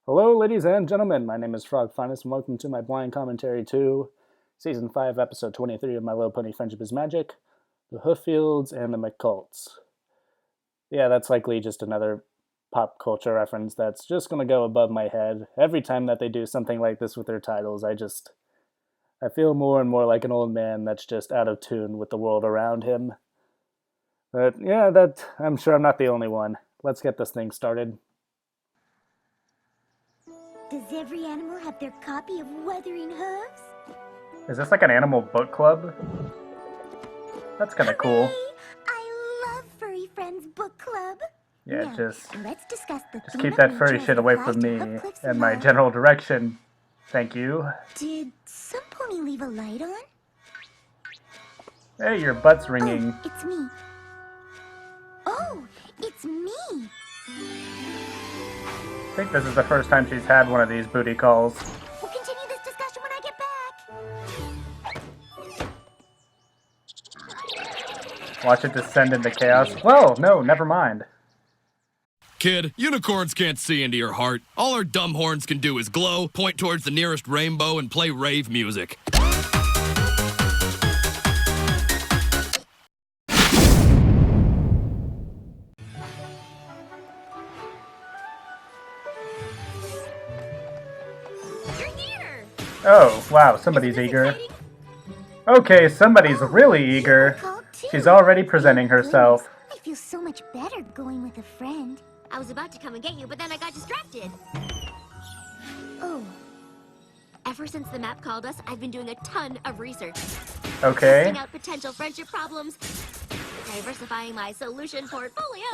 Hello, ladies and gentlemen. My name is Frog Finest, and welcome to my blind commentary to Season 5, Episode 23 of My Little Pony Friendship is Magic, the Hooffields and the McColts. Yeah, that's likely just another pop culture reference that's just going to go above my head. Every time that they do something like this with their titles, I feel more and more like an old man that's just out of tune with the world around him. But yeah, I'm sure I'm not the only one. Let's get this thing started. Does every animal have their copy of Wuthering Hooves? Is this like an animal book club? That's kind of cool. I love Furry Friends Book Club. Yeah, now, just let's discuss the keep that furry shit away from me and my general direction. Thank you. Did some pony leave a light on? Hey, your butt's ringing. Oh, it's me. Oh, it's me. I think this is the first time she's had one of these booty calls. We'll continue this discussion when I get back. Watch it descend into chaos. Well, no, never mind. Kid, unicorns can't see into your heart. All our dumb horns can do is glow, point towards the nearest rainbow, and play rave music. You're here. Oh, wow, somebody's eager. Okay, somebody's really eager. She's already presenting herself. I feel so much better going with a friend. I was about to come and get you, but then I got distracted. Oh. Ever since the map called us, I've been doing a ton of research. Okay. Testing out potential friendship problems, diversifying my solution portfolio.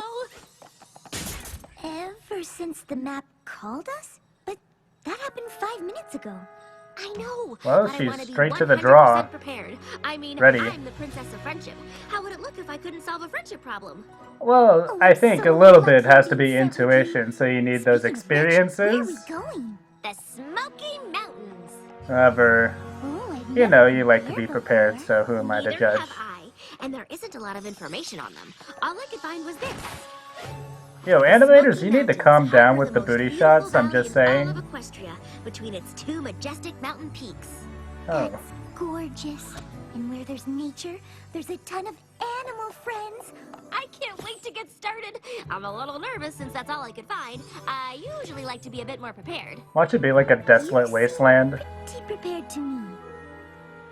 Ever since the map called us? But that happened 5 minutes ago. I know. Well, but she's I wanna be straight to the draw. 100% prepared. I mean, Ready. I'm the princess of friendship. How would it look if I couldn't solve a friendship problem? Well, Oh, I think so a little lucky bit has to you be said intuition, so you need those Speaking of which, where are we experiences. going? The Smoky Mountains. However, Oh, I've you never know, you like to been be there prepared, before. so who am I to Neither judge? have I, and there isn't a lot of information on them. All I could find was this. Yo, animators, you need to calm down with the booty shots, I'm just saying. All of Equestria, between its two majestic mountain peaks. Oh. That's gorgeous. And where there's nature, there's a ton of animal friends. I can't wait to get started. I'm a little nervous since that's all I could find. I usually like to be a bit more prepared. Watch it be like a desolate wasteland. Pretty prepared to me.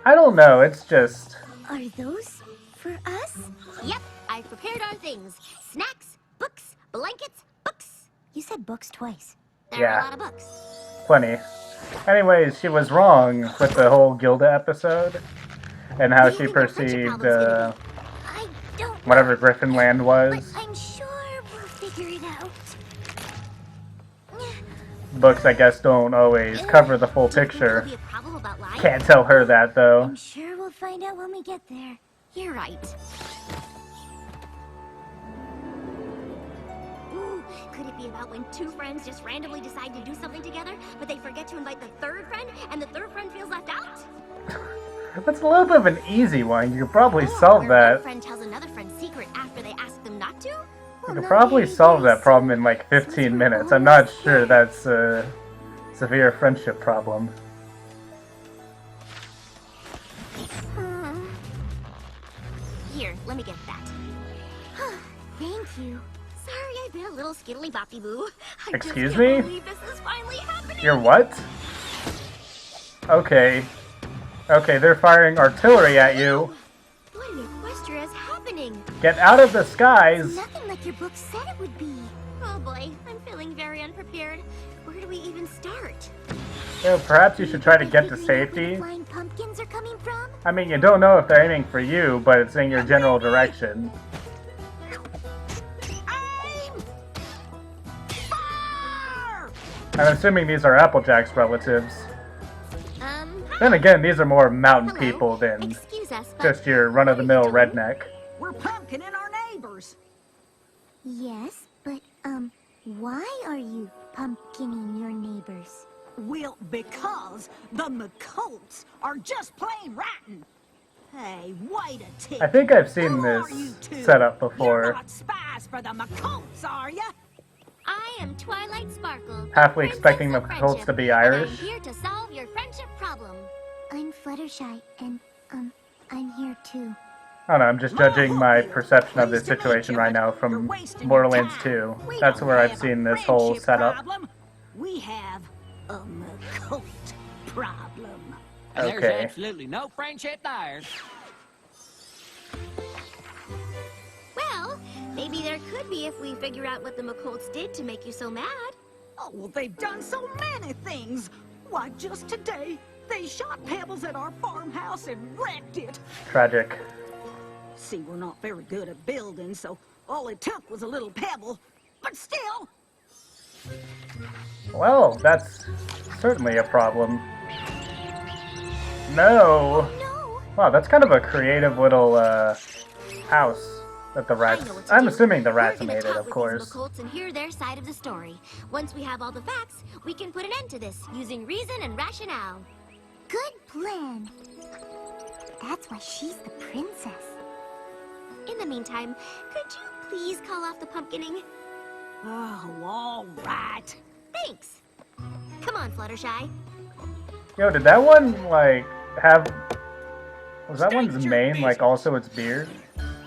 I don't know, it's just... Are those for us? Yep, I've prepared our things. Snacks, books, blankets, books. You said books twice. There Yeah. are a lot of books. Plenty. Anyways, she was wrong with the whole Gilda episode, and how she perceived, I don't whatever Griffinland But was. I'm sure we'll figure it out. Books, I guess, don't always cover the full Do you think there'll picture. be a problem about lying? Can't tell her that, though. I'm sure we'll find out when we get there. You're right. Ooh, could it be about when two friends just randomly decide to do something together, but they forget to invite the third friend, and the third friend feels left out? That's a little bit of an easy one. You could probably Or solve where one that. friend tells another friend secret after they ask them not to? You could probably solve that problem in like 15 minutes. I'm not sure that's a severe friendship problem. Here, let me get that. Thank you. Sorry, I've been a little skiddly boppy boo. I Excuse just me? can't believe this is finally happening. You're what? Okay. Okay, they're firing artillery at you. What in Equestria is happening? Get out of the skies! Nothing like your book said it would be. Oh boy, I'm feeling very unprepared. Where do we even start? Yo, perhaps you should try to get to Figuring out where safety. the flying pumpkins are coming from? I mean, you don't know if they're aiming for you, but it's in your general direction. I'm assuming these are Applejack's relatives. Then again, these are more mountain Hello. people than Excuse us, but just your run-of-the-mill what are you doing? redneck. We're pumpkining our neighbors. Yes, but, why are you pumpkining your neighbors? Well, because the McColts are just plain rotten. Hey, wait a tick. I think I've seen Who this are you two? setup You're before. not spies for the McColts, are ya? I am Twilight Sparkle. Halfway Princess expecting the of McColts Friendship, to be and Irish. I'm here to solve your friendship problem. I'm Fluttershy, and, I'm here too. I don't know, I'm just judging my perception of this situation right now from Borderlands 2. That's where I've seen this whole setup. We have a McColt problem. And there's Okay. absolutely no friendship there. Well, maybe there could be if we figure out what the McColts did to make you so mad. Oh, well, they've done so many things. Why, just today, they shot Pebbles at our farmhouse and wrecked it. Tragic. See, we're not very good at building, so all it took was a little pebble. But still, Well, that's certainly a problem. No! No. Wow, that's kind of a creative little, house that the I rats... know what to I'm do. assuming the We're rats gonna made it, talk of with course. these McColts and hear their side of the story. Once we have all the facts, we can put an end to this using reason and rationale. Good plan. That's why she's the princess. In the meantime, could you please call off the pumpkining? oh, all right. Thanks. Come on, Fluttershy. Yo, did that one, like, have... Was that one's mane, like, also its beard?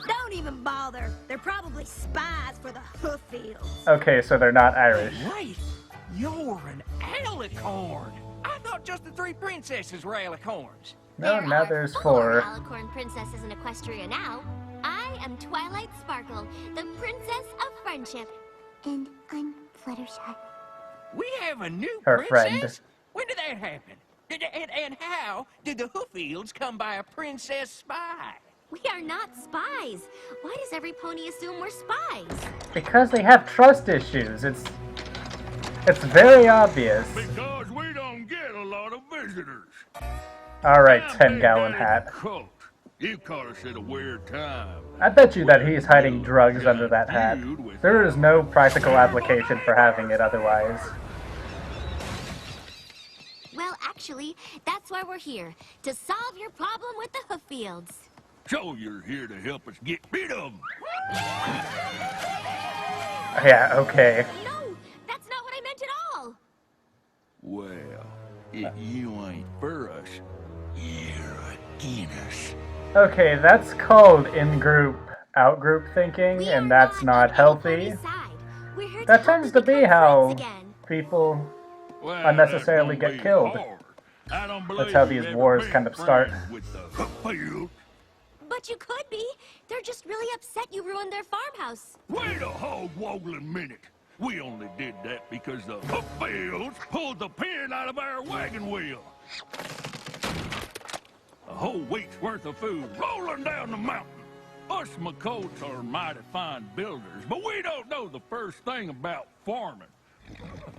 Don't even bother. They're probably spies for the Hooffields. Okay, so they're not Irish. Wait, you're an alicorn. I thought just the three princesses were alicorns. No, There now are there's 4 4. alicorn princesses in Equestria now. I am Twilight Sparkle, the princess of friendship. And I'm Fluttershy. We have a new Her princess? friend. When did that happen? And how did the Hooffields come by a princess spy? We are not spies. Why does every pony assume we're spies? Because they have trust issues. It's very obvious. Because we don't get a lot of visitors. Alright, I'm 10-gallon Big Daddy hat. McColt. You caught us at a weird time. I bet you that he's hiding drugs under that hat. There is no practical application for having it otherwise. Well, actually, that's why we're here. To solve your problem with the Hooffields. So you're here to help us get rid of them. Yeah, okay. No, that's not what I meant at all. Well, if you ain't for us, you're against us. Okay, that's called in-group, out-group thinking, We and are that's not not on healthy. anybody's side. We're here to That help tends you to be become how friends again. people Well, unnecessarily that's gonna get be killed. hard. I don't That's believe how you've these ever wars been kind of start. friends with the Hooffields. But you could be. They're just really upset you ruined their farmhouse. Wait a hog-woggling minute. We only did that because the Hooffields pulled the pin out of our wagon wheel. A whole week's worth of food rolling down the mountain. Us McColts are mighty fine builders, but we don't know the first thing about farming.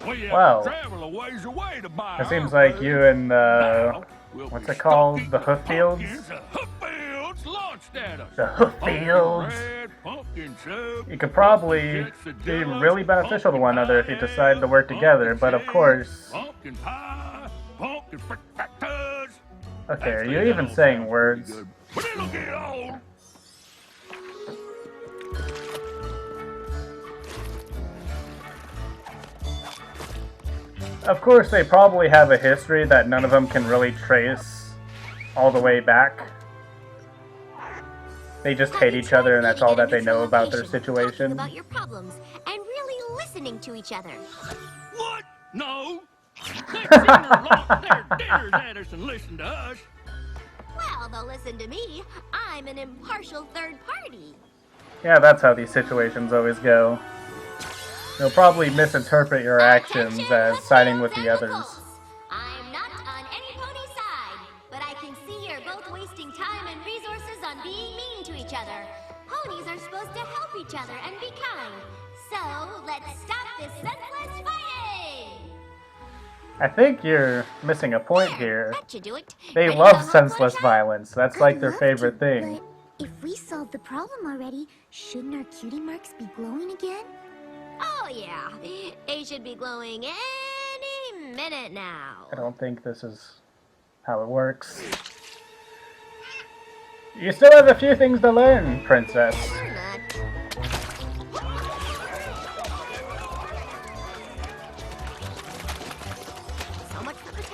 We have Wow. to travel a ways away to buy It seems our like food. you and, Now, we'll what's be it called? stuck The eating Hooffields? pumpkins The Hooffields launched at us. The Pumpkin Hooffields. bread, pumpkin soup, You could probably pumpkin be quesadillas, really beneficial to one another if you decide to work together, but of course... Pumpkin pie, pumpkin frittatas. Okay, are Actually, you that even all saying sounds words? pretty good, but it'll get old. Of course, they probably have a history that none of them can really trace all the way back. They just hate each other, and that's all that they know about their Talking situation. about your problems and really listening to each other. What? No. They seem to launch their dinners at us and listen to us. Well, they'll listen to me. I'm an impartial third party. Yeah, that's how these situations always go. They'll probably misinterpret your actions Attention, as siding with Hooffields the and others. McColts. I'm not on any pony's side, but I can see you're both wasting time and resources on being mean to each other. Ponies are supposed to help each other and be kind. So, let's stop this senseless fighting! I think you're missing a point There, here. that should do it. They Ready to love go home, senseless Fluttershy? violence. That's I'd like their love favorite to, thing. But if we solved the problem already, shouldn't our cutie marks be glowing again? Oh, yeah. They should be glowing any minute now. I don't think this is how it works. You still have a few things to learn, Princess. Or not.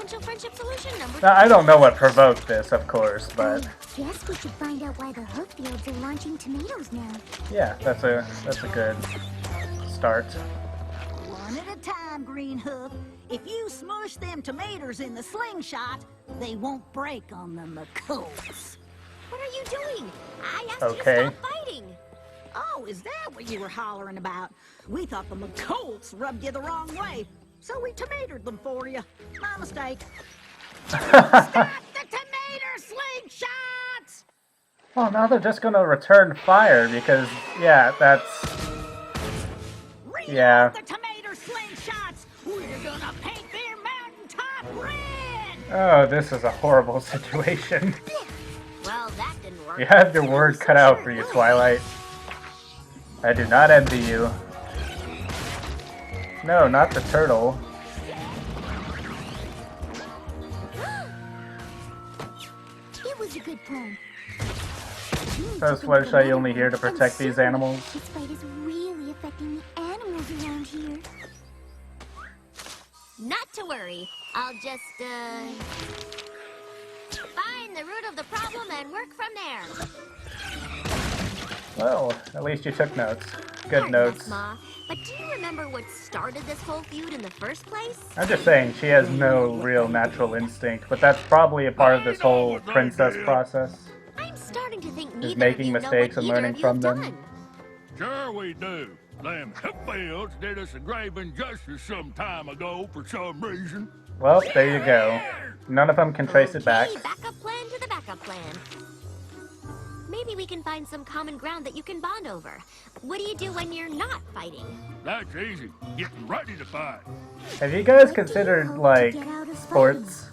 potential friendship solution number Now, I don't know what provoked this, of course, but Guess we should find out why the Hooffields are launching tomatoes now. yeah, that's a good start. One at a time, Green Hoof. If you smush them tomatoes in the slingshot, they won't break on the McColts. What are you doing? I asked Okay. you to stop fighting. Oh, is that what you were hollering about? We thought the McColts rubbed you the wrong way, so we tomatoed them for you. My mistake. Stop the tomato slingshots! Well, now they're just gonna return fire because, yeah, that's... Yeah. Reload the tomato slingshots! We're gonna paint their mountaintop red! Oh, this is a horrible situation. Well, that didn't work. You have your word cut out for you, Twilight. I do not envy you. No, not the turtle. It was a good plan. So is Fluttershy only here to protect these animals? This fight is really affecting the animals around here. Not to worry. I'll just, find the root of the problem and work from there. Well, at least you took notes. Good Pardon notes. us, Ma, but do you remember what started this whole feud in the first place? I'm just saying, she has no real natural instinct, but that's probably a part of this whole princess process. I'm starting to think Is neither making of you mistakes know and what learning either from of you have them. done. Sure we do. Them Hooffields did us a grave injustice some time ago for some reason. Well, there you go. None of them can trace it back. Okay, backup plan to the backup plan. Maybe we can find some common ground that you can bond over. What do you do when you're not fighting? That's easy. Getting ready to fight. Have you guys considered, like, sports?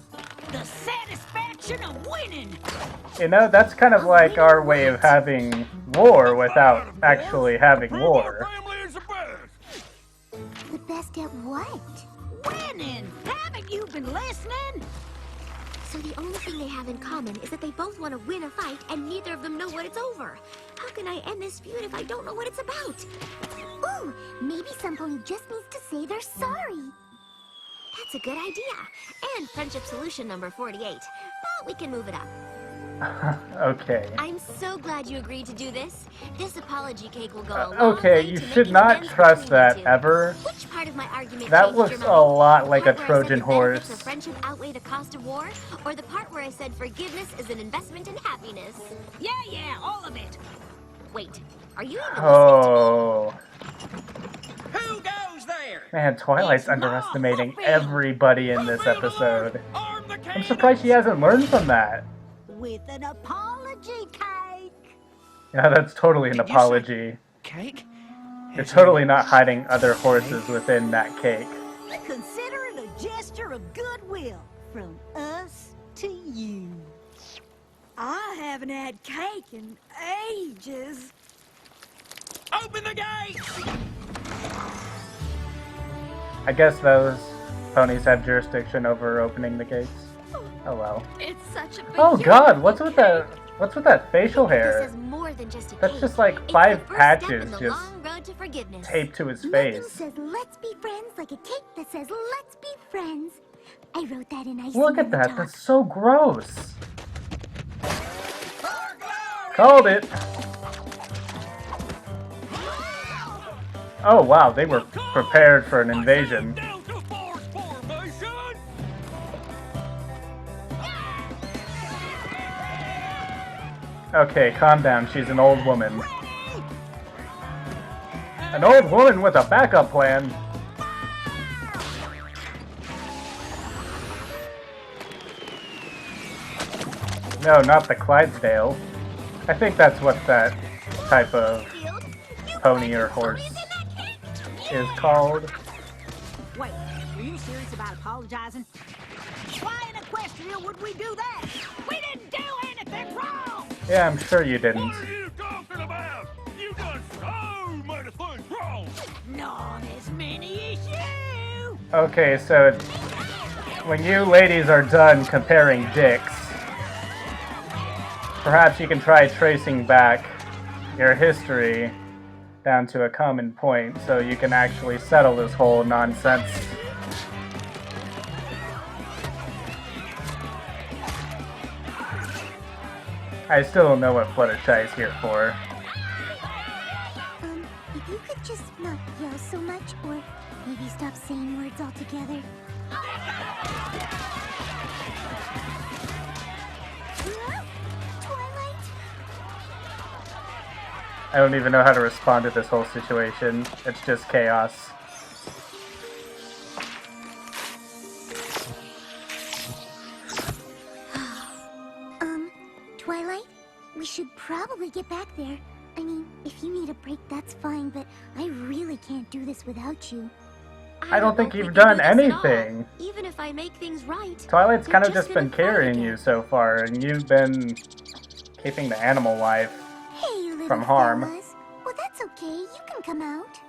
The satisfaction of winning! You know, that's kind of like our way of having war without actually having Prove war. our family is the best. The best at what? Winning! Haven't you been listening? So the only thing they have in common is that they both want to win a fight and neither of them know what it's over. How can I end this feud if I don't know what it's about? Ooh, maybe some pony just needs to say they're sorry. That's a good idea. And friendship solution number 48. But we can move it up. Okay. I'm so glad you agreed to do this. This apology cake will go a long Okay, way you to should making not amends trust between you that two. ever. Which part of my argument That changed looks your a mind? lot like a The part where I said Trojan the benefits horse. of friendship outweigh the cost of war, or the part where I said forgiveness is an investment in happiness? Yeah, all of it. Wait, are you even listening to me? Oh. Who goes there? Man, Twilight's It's not underestimating Hooffields. everybody in this episode. Arm the I'm cannons. surprised she hasn't learned from that. With an apology cake. Yeah, that's totally an Did you say- apology. Cake? You're totally not hiding other horses within that cake. Consider it a gesture of goodwill from us to you. I haven't had cake in ages. Open the gates! I guess those ponies have jurisdiction over opening the gates. Oh well. It's such a big Oh deal. god, what's with that? What's with that facial This hair is more than just a That's cake. just like It's 5 the first step patches in the just long road to forgiveness. taped to his Nothing face? says let's be friends like a cake that says let's be friends. I wrote that in icing Look on at the that, top. that's so gross. Called it. Oh wow, they were prepared for an invasion. Delta Force formation. Okay, calm down, she's an old woman. An old woman with a backup plan. No, not the Clydesdale. I think that's what that type of pony or horse is called. Wait, are you serious about apologizing? Why in Equestria would we do that? We didn't do anything wrong! Yeah, I'm sure you didn't. What are you talking about? You done so many things wrong. Not as many as you! Okay, so when you ladies are done comparing dicks, perhaps you can try tracing back your history down to a common point so you can actually settle this whole nonsense. I still don't know what Fluttershy is here for. If you could just not yell so much, or maybe stop saying words altogether. Twilight? I don't even know how to respond to this whole situation. It's just chaos. Twilight? We should probably get back there. I mean, if you need a break, that's fine, but I really can't do this without you. I don't think you've done anything. Even if I make things right. Twilight's kind of just been carrying you so far, and you've been keeping the animal life Hey, from harm. Fellas. Well, that's okay. You can come out.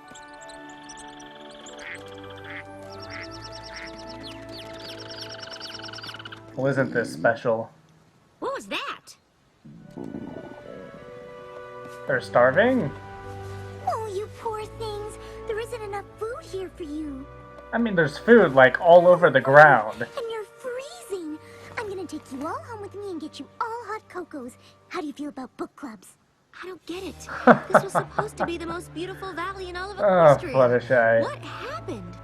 Well, isn't this special? What was that? They're starving? Oh, you poor things. There isn't enough food here for you. I mean, there's food, like, all over the ground. And you're freezing. I'm gonna take you all home with me and get you all hot cocos. How do you feel about book clubs? I don't get it. This was supposed to be the most beautiful valley in all of Oh, Equestria. Fluttershy. What happened?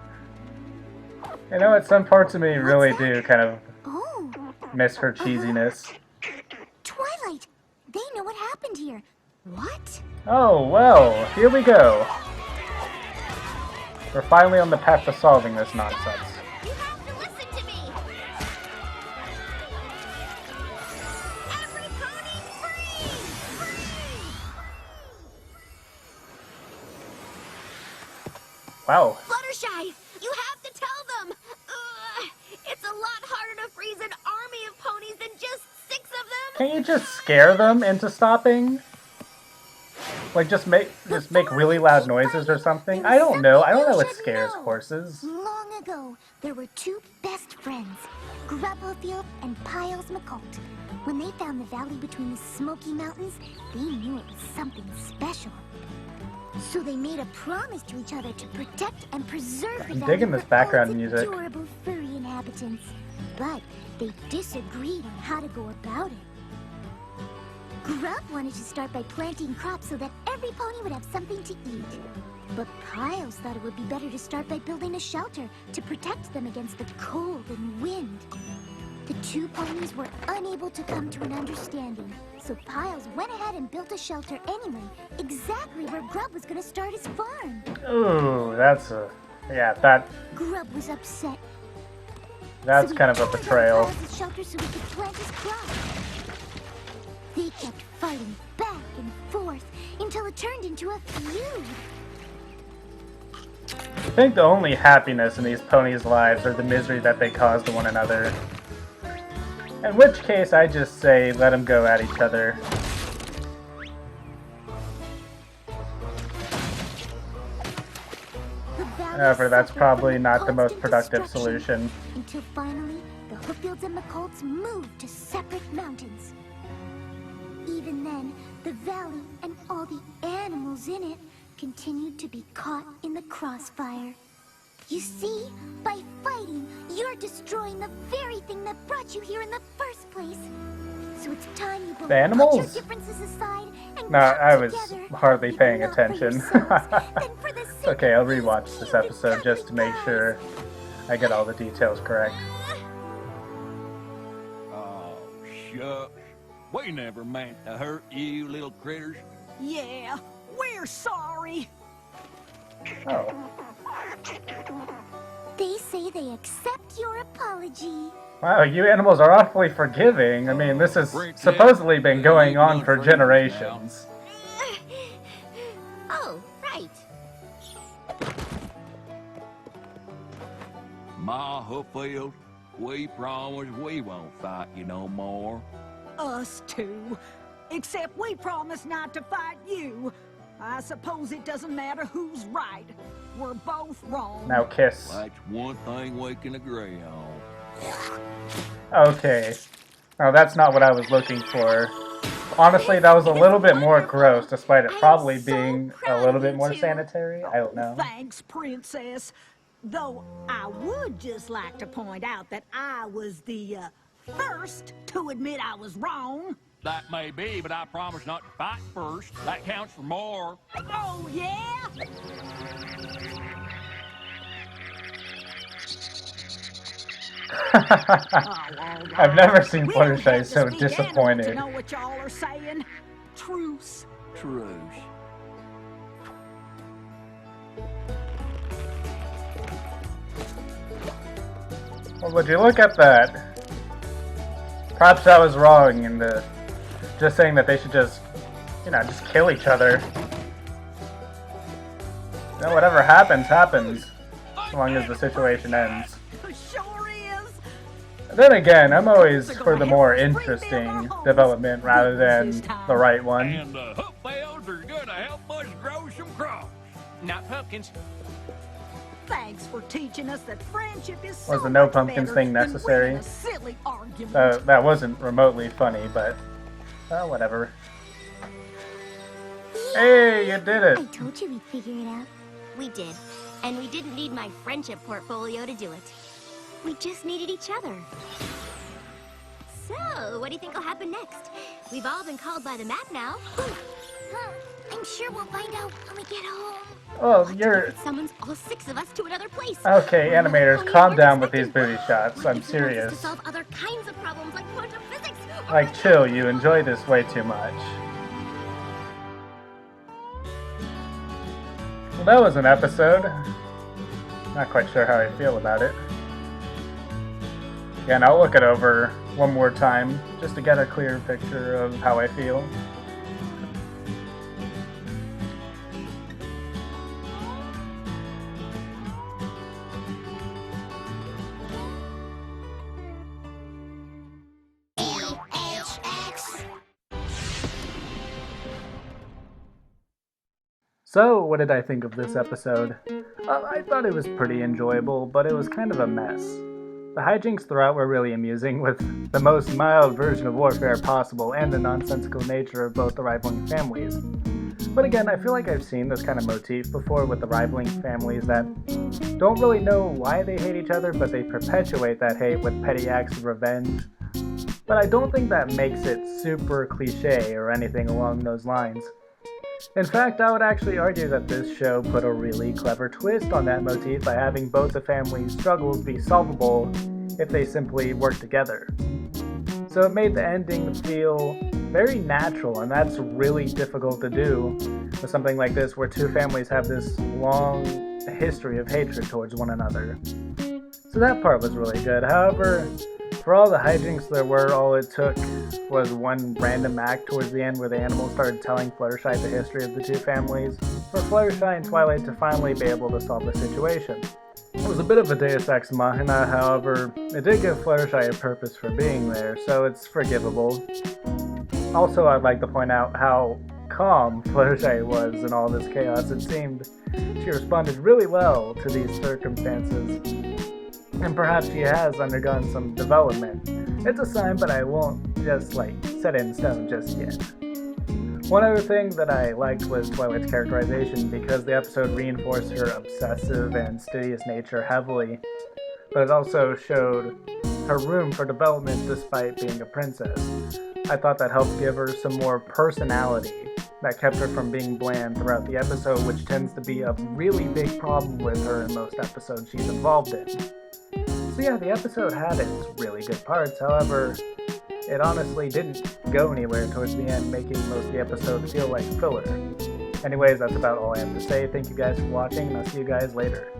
You know what, some parts of me really What's that? do kind of Oh, miss her cheesiness. Twilight. They know what happened here. What? Oh, well, here we go. We're finally on the path to solving this nonsense. You have to listen to me. Every pony free! Free! Wow. Fluttershy, you have to tell them. It's a lot harder to freeze an army of ponies than just 6 of them. Can't you just scare them into stopping? Like, just make really loud noises or something? I don't know. I don't know what scares horses. Long ago, there were 2 best friends, Hooffields and Piles McColt. When they found the valley between the Smoky Mountains, they knew it was something special. So they made a promise to each other to protect and preserve the I'm valley digging this for background all its music. adorable furry inhabitants. But they disagreed on how to go about it. Grub wanted to start by planting crops so that every pony would have something to eat. But Piles thought it would be better to start by building a shelter to protect them against the cold and wind. The 2 ponies were unable to come to an understanding, so Piles went ahead and built a shelter anyway, exactly where Grub was going to start his farm. Ooh, that's Grub was upset. that's So he kind of a tore down betrayal. Piles' shelter so he could plant his crops. They kept fighting back and forth until it turned into a feud. I think the only happiness in these ponies' lives are the misery that they cause to one another. In which case, I just say, let them go at each other. However, that's probably not the most productive solution. Until finally, the Hooffields and McColts moved to separate mountains. Even then, the valley and all the animals in it continued to be caught in the crossfire. You see, by fighting, you're destroying the very thing that brought you here in the first place. So it's time you both The animals? put your differences aside and No, come I was together. hardly If paying not for attention. yourselves, then for the sake Okay, I'll of these rewatch this cute episode and just to make cuddly sure guys. I get all the details correct. Oh, shucks. We never meant to hurt you little critters. Yeah, we're sorry. Oh. They say they accept your apology. Wow, you animals are awfully forgiving. I mean, this has Princess, supposedly been going you on done for friends now. generations. Oh, right. Ma Hooffield, we promise we won't fight you no more. Us too. Except we promise not to fight you. I suppose it doesn't matter who's right. We're both wrong. Now kiss. That's one thing we can agree on. Okay. No, that's not what I was looking for. Honestly, that was a little bit more gross, despite it probably being a little bit more sanitary. I don't know. Thanks, Princess. Though I would just like to point out that I was the first to admit I was wrong. That may be, but I promise not to fight first. That counts for more. Oh, yeah? I've never seen We don't Fluttershy have to so speak animal disappointed. to know what y'all are saying. Truce. Truce. Well, would you look at that? Perhaps I was wrong in the just saying that they should just, just kill each other. Whatever happens, happens. As long as the situation ends. Sure is. Then again, I'm always for the more interesting development rather than the right one. And the Hooffields are gonna help us grow some crops. Not pumpkins. Thanks for teaching us that friendship is so Was the no much pumpkins better thing than necessary? winning a silly argument. That wasn't remotely funny, but whatever. Hey, you did I it! told you we'd figure it out. We did. And we didn't need my friendship portfolio to do it. We just needed each other. So, what do you think will happen next? We've all been called by the map now. I'm sure we'll find out when we get home. Well, you're... It summons all 6 of us to another place. Okay, Where no animators, pony calm weren't down with expected. these booty shots. What I'm if we want us serious. To solve other kinds of problems like quantum physics. or Like, chill, you enjoy this way too much. Well, that was an episode. Not quite sure how I feel about it. Again, I'll look it over one more time just to get a clear picture of how I feel. So, what did I think of this episode? I thought it was pretty enjoyable, but it was kind of a mess. The hijinks throughout were really amusing, with the most mild version of warfare possible and the nonsensical nature of both the rivaling families. But again, I feel like I've seen this kind of motif before with the rivaling families that don't really know why they hate each other, but they perpetuate that hate with petty acts of revenge. But I don't think that makes it super cliche or anything along those lines. In fact, I would actually argue that this show put a really clever twist on that motif by having both the family's struggles be solvable if they simply work together. So it made the ending feel very natural, and that's really difficult to do with something like this where two families have this long history of hatred towards one another. So that part was really good. However, for all the hijinks there were, all it took was one random act towards the end where the animals started telling Fluttershy the history of the two families for Fluttershy and Twilight to finally be able to solve the situation. It was a bit of a deus ex machina, however, it did give Fluttershy a purpose for being there, so it's forgivable. Also, I'd like to point out how calm Fluttershy was in all this chaos. It seemed she responded really well to these circumstances. And perhaps she has undergone some development. It's a sign, but I won't just set it in stone just yet. One other thing that I liked was Twilight's characterization, because the episode reinforced her obsessive and studious nature heavily, but it also showed her room for development despite being a princess. I thought that helped give her some more personality that kept her from being bland throughout the episode, which tends to be a really big problem with her in most episodes she's involved in. So yeah, the episode had its really good parts, however, it honestly didn't go anywhere towards the end, making most of the episode feel like filler. Anyways, that's about all I have to say. Thank you guys for watching, and I'll see you guys later.